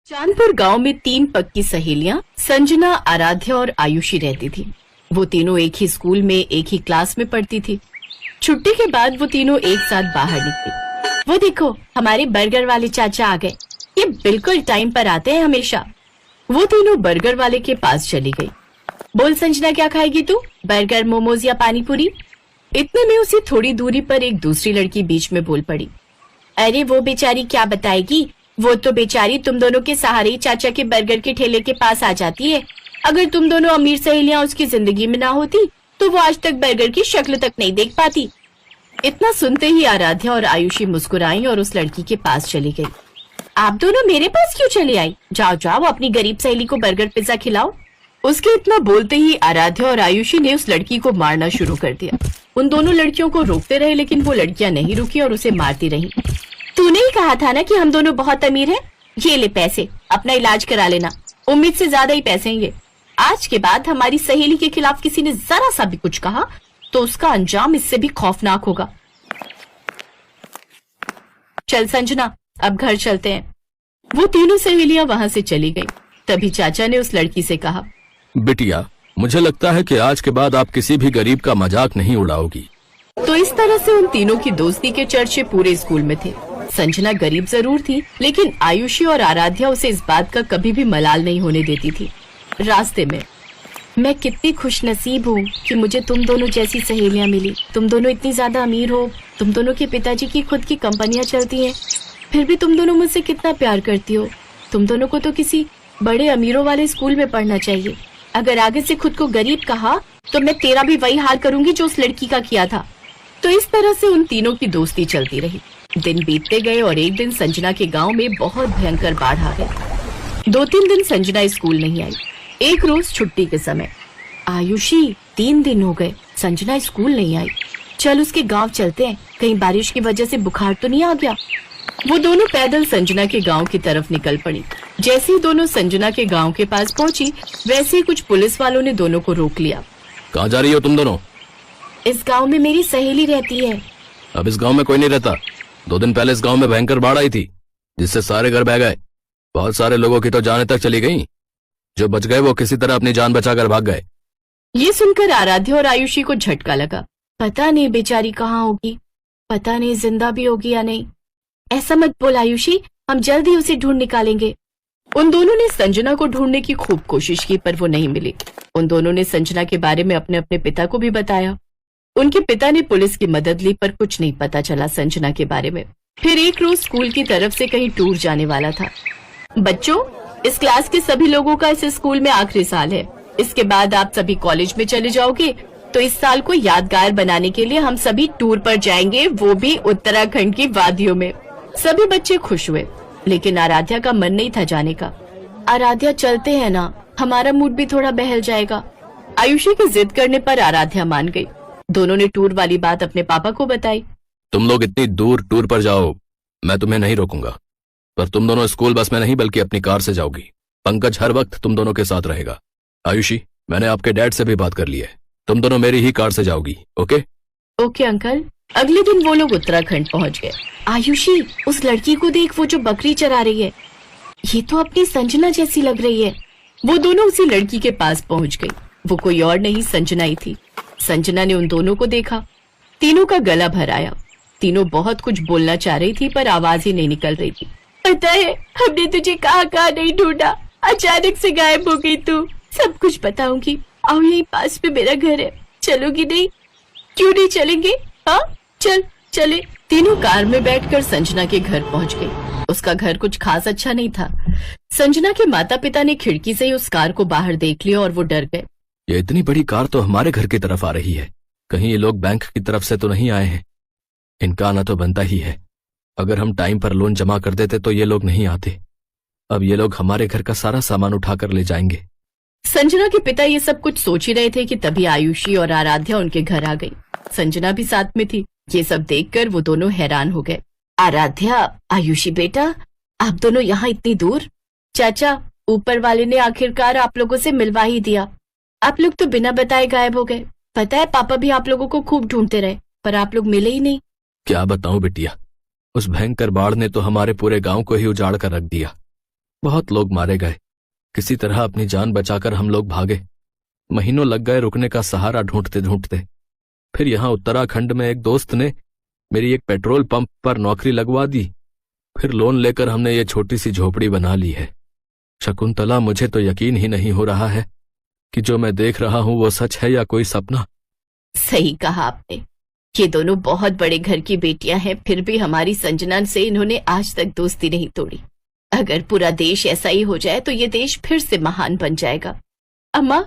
चांदपुर गांव में तीन पक्की सहेलियां संजना, आराध्या और आयुषी रहती थी। वो तीनों एक ही स्कूल में एक ही क्लास में पढ़ती थी। छुट्टी के बाद वो तीनों एक साथ बाहर निकली। वो देखो, हमारे बर्गर वाले चाचा आ गए। ये बिल्कुल टाइम पर आते हैं हमेशा। वो तीनों बर्गर वाले के पास चली गई। बोल संजना, क्या खाएगी तू? बर्गर, मोमोज या पानी पूरी? इतने में उसे थोड़ी दूरी पर एक दूसरी लड़की बीच में बोल पड़ी। अरे वो बेचारी क्या बताएगी, वो तो बेचारी तुम दोनों के सहारे ही चाचा के बर्गर के ठेले के पास आ जाती है। अगर तुम दोनों अमीर सहेलियां उसकी जिंदगी में ना होती तो वो आज तक बर्गर की शक्ल तक नहीं देख पाती। इतना सुनते ही आराध्या और आयुषी मुस्कुराई और उस लड़की के पास चली गई। आप दोनों मेरे पास क्यों चले आई? जाओ जाओ, अपनी गरीब सहेली को बर्गर पिज्जा खिलाओ। उसके इतना बोलते ही आराध्या और आयुषी ने उस लड़की को मारना शुरू कर दिया। उन दोनों लड़कियों को रोकते रहे, लेकिन वो लड़कियां नहीं रुकी और उसे मारती रही। तूने ही कहा था ना कि हम दोनों बहुत अमीर हैं। ये ले पैसे, अपना इलाज करा लेना। उम्मीद से ज्यादा ही पैसे हैं ये। आज के बाद हमारी सहेली के खिलाफ किसी ने जरा सा भी कुछ कहा तो उसका अंजाम इससे भी खौफनाक होगा। चल संजना, अब घर चलते हैं। वो तीनों सहेलियां वहां से चली गई। तभी चाचा ने उस लड़की से कहा, बिटिया, मुझे लगता है कि आज के बाद आप किसी भी गरीब का मजाक नहीं उड़ाओगी। तो इस तरह से उन तीनों की दोस्ती के चर्चे पूरे स्कूल में थे। संजना गरीब जरूर थी, लेकिन आयुषी और आराध्या उसे इस बात का कभी भी मलाल नहीं होने देती थी। रास्ते में, मैं कितनी खुशनसीब हूँ कि मुझे तुम दोनों जैसी सहेलियाँ मिली। तुम दोनों इतनी ज्यादा अमीर हो, तुम दोनों के पिताजी की खुद की कंपनियां चलती हैं, फिर भी तुम दोनों मुझसे कितना प्यार करती हो। तुम दोनों को तो किसी बड़े अमीरों वाले स्कूल में पढ़ना चाहिए। अगर आगे से खुद को गरीब कहा तो मैं तेरा भी वही हाल करूंगी जो उस लड़की का किया था। तो इस तरह से उन तीनों की दोस्ती चलती रही। दिन बीतते गए और एक दिन संजना के गांव में बहुत भयंकर बाढ़ आ गई। 2-3 दिन संजना स्कूल नहीं आई। एक रोज छुट्टी के समय, आयुषी 3 दिन हो गए संजना स्कूल नहीं आई। चल उसके गांव चलते हैं, कहीं बारिश की वजह से बुखार तो नहीं आ गया। वो दोनों पैदल संजना के गांव की तरफ निकल पड़ी। जैसे ही दोनों संजना के गांव के पास पहुंची, वैसे ही कुछ पुलिस वालों ने दोनों को रोक लिया। कहाँ जा रही हो तुम दोनों? इस गांव में मेरी सहेली रहती है। अब इस गांव में कोई नहीं रहता। 2 दिन पहले इस गांव में भयंकर बाढ़ आई थी, जिससे सारे घर बह गए। बहुत सारे लोगों की तो जानें तक चली गईं। जो बच गए वो किसी तरह अपनी जान बचाकर भाग गए। ये सुनकर आराध्या और आयुषी को झटका लगा। पता नहीं बेचारी कहाँ होगी, पता नहीं जिंदा भी होगी या नहीं। ऐसा मत बोल आयुषी, हम जल्द ही उसे ढूंढ निकालेंगे। उन दोनों ने संजना को ढूंढने की खूब कोशिश की, पर वो नहीं मिली। उन दोनों ने संजना के बारे में अपने अपने पिता को भी बताया। उनके पिता ने पुलिस की मदद ली, पर कुछ नहीं पता चला संजना के बारे में। फिर एक रोज स्कूल की तरफ से कहीं टूर जाने वाला था। बच्चों, इस क्लास के सभी लोगों का इस स्कूल में आखिरी साल है। इसके बाद आप सभी कॉलेज में चले जाओगे, तो इस साल को यादगार बनाने के लिए हम सभी टूर पर जाएंगे, वो भी उत्तराखंड की वादियों में। सभी बच्चे खुश हुए, लेकिन आराध्या का मन नहीं था जाने का। आराध्या, चलते हैं ना, हमारा मूड भी थोड़ा बहल जाएगा। आयुषी की जिद करने पर आराध्या मान गई। दोनों ने टूर वाली बात अपने पापा को बताई। तुम लोग इतनी दूर टूर पर जाओ, मैं तुम्हें नहीं रोकूंगा, पर तुम दोनों स्कूल बस में नहीं बल्कि अपनी कार से जाओगी। पंकज हर वक्त तुम दोनों के साथ रहेगा। आयुषी, मैंने आपके डैड से भी बात कर ली है, तुम दोनों मेरी ही कार से जाओगी। Okay okay uncle. अगले दिन वो लोग उत्तराखंड पहुंच गए। आयुषी, उस लड़की को देख, वो जो बकरी चरा रही है, ये तो अपनी संजना जैसी लग रही है। वो दोनों उसी लड़की के पास पहुंच गई। वो कोई और नहीं, संजना ही थी। संजना ने उन दोनों को देखा। तीनों का गला भर आया। तीनों बहुत कुछ बोलना चाह रही थी, पर आवाज ही नहीं निकल रही थी। पता है, हमने तुझे कहाँ कहाँ नहीं ढूंढा, अचानक से गायब हो गई तू। सब कुछ बताऊंगी, आओ, यही पास में मेरा घर है, चलोगी नहीं? क्यों नहीं चलेंगे? हाँ चल चले। तीनों कार में बैठकर संजना के घर पहुंच गए। उसका घर कुछ खास अच्छा नहीं था। संजना के माता पिता ने खिड़की से ही उस कार को बाहर देख लिया और वो डर गए। ये इतनी बड़ी कार तो हमारे घर की तरफ आ रही है, कहीं ये लोग बैंक की तरफ से तो नहीं आए हैं? इनका आना तो बनता ही है। अगर हम टाइम पर लोन जमा कर देते तो ये लोग नहीं आते। अब ये लोग हमारे घर का सारा सामान उठाकर ले जाएंगे। संजना के पिता ये सब कुछ सोच ही रहे थे कि तभी आयुषी और आराध्या उनके घर आ गई। संजना भी साथ में थी। ये सब देखकर वो दोनों हैरान हो गए। आराध्या, आयुषी बेटा, आप दोनों यहाँ इतनी दूर? चाचा, ऊपर वाले ने आखिरकार आप लोगों से मिलवा ही दिया। आप लोग तो बिना बताए गायब हो गए। पता है, पापा भी आप लोगों को खूब ढूंढते रहे, पर आप लोग मिले ही नहीं। क्या बताऊं बिटिया, उस भयंकर बाढ़ ने तो हमारे पूरे गांव को ही उजाड़ कर रख दिया। बहुत लोग मारे गए। किसी तरह अपनी जान बचाकर हम लोग भागे। महीनों लग गए रुकने का सहारा ढूंढते ढूंढते। फिर यहाँ उत्तराखंड में एक दोस्त ने मेरी एक पेट्रोल पंप पर नौकरी लगवा दी। फिर लोन लेकर हमने ये छोटी सी झोपड़ी बना ली है। शकुंतला, मुझे तो यकीन ही नहीं हो रहा है कि जो मैं देख रहा हूं वो सच है या कोई सपना। सही कहा आपने। ये दोनों बहुत बड़े घर की बेटियां हैं, फिर भी हमारी संजना से इन्होंने आज तक दोस्ती नहीं तोड़ी। अगर पूरा देश ऐसा ही हो जाए तो ये देश फिर से महान बन जाएगा। अम्मा,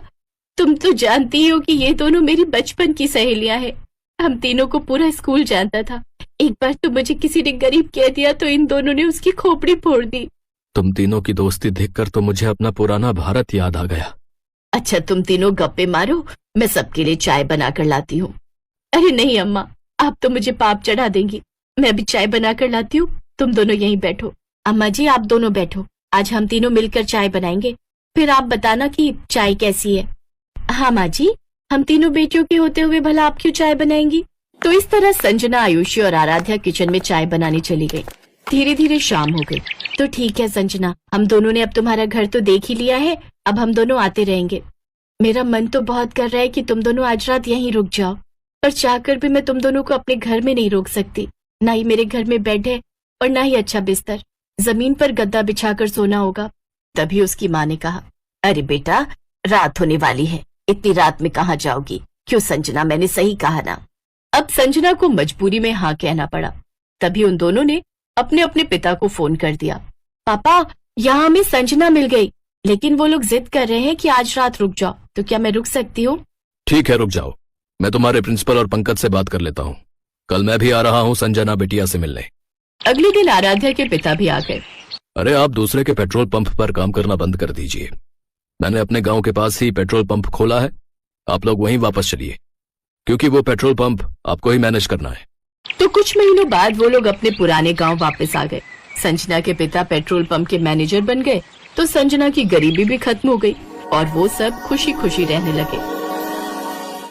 तुम तो जानती हो कि ये दोनों मेरी बचपन की सहेलियां हैं। हम तीनों को पूरा स्कूल जानता था। एक बार तो मुझे किसी ने गरीब कह दिया तो इन दोनों ने उसकी खोपड़ी फोड़ दी। तुम तीनों की दोस्ती देखकर तो मुझे अपना पुराना भारत याद आ गया। अच्छा, तुम तीनों गप्पे मारो, मैं सबके लिए चाय बनाकर लाती हूँ। अरे नहीं अम्मा, आप तो मुझे पाप चढ़ा देंगी। मैं भी चाय बनाकर लाती हूँ, तुम दोनों यहीं बैठो। अम्मा जी, आप दोनों बैठो, आज हम तीनों मिलकर चाय बनाएंगे, फिर आप बताना कि चाय कैसी है। हाँ माँ जी, हम तीनों बेटियों के होते हुए भला आप क्यों चाय बनाएंगी। तो इस तरह संजना, आयुषी और आराध्या किचन में चाय बनाने चली गई। धीरे धीरे शाम हो गई। तो ठीक है संजना, हम दोनों ने अब तुम्हारा घर तो देख ही लिया है, अब हम दोनों आते रहेंगे। मेरा मन तो बहुत कर रहा है कि तुम दोनों आज रात यहीं रुक जाओ, पर चाहकर भी मैं तुम दोनों को अपने घर में नहीं रोक सकती। ना ही मेरे घर में बेड है और ना ही अच्छा बिस्तर, जमीन पर गद्दा बिछाकर सोना होगा। तभी उसकी माँ ने कहा, अरे बेटा, रात होने वाली है, इतनी रात में कहाँ जाओगी। क्यों संजना, मैंने सही कहा ना। अब संजना को मजबूरी में हाँ कहना पड़ा। तभी उन दोनों ने अपने अपने पिता को फोन कर दिया। पापा, यहाँ हमें संजना मिल गई, लेकिन वो लोग जिद कर रहे हैं कि आज रात रुक जाओ, तो क्या मैं रुक सकती हूँ? ठीक है, रुक जाओ। मैं तुम्हारे प्रिंसिपल और पंकज से बात कर लेता हूँ। कल मैं भी आ रहा हूँ संजना बिटिया से मिलने। अगले दिन आराध्या के पिता भी आ गए। अरे, आप दूसरे के पेट्रोल पंप पर काम करना बंद कर दीजिए। मैंने अपने गांव के पास ही पेट्रोल पंप खोला है, आप लोग वहीं वापस चलिए, क्योंकि वो पेट्रोल पंप आपको ही मैनेज करना है। तो कुछ महीनों बाद वो लोग अपने पुराने गांव वापस आ गए। संजना के पिता पेट्रोल पंप के मैनेजर बन गए, तो संजना की गरीबी भी खत्म हो गई और वो सब खुशी खुशी रहने लगे।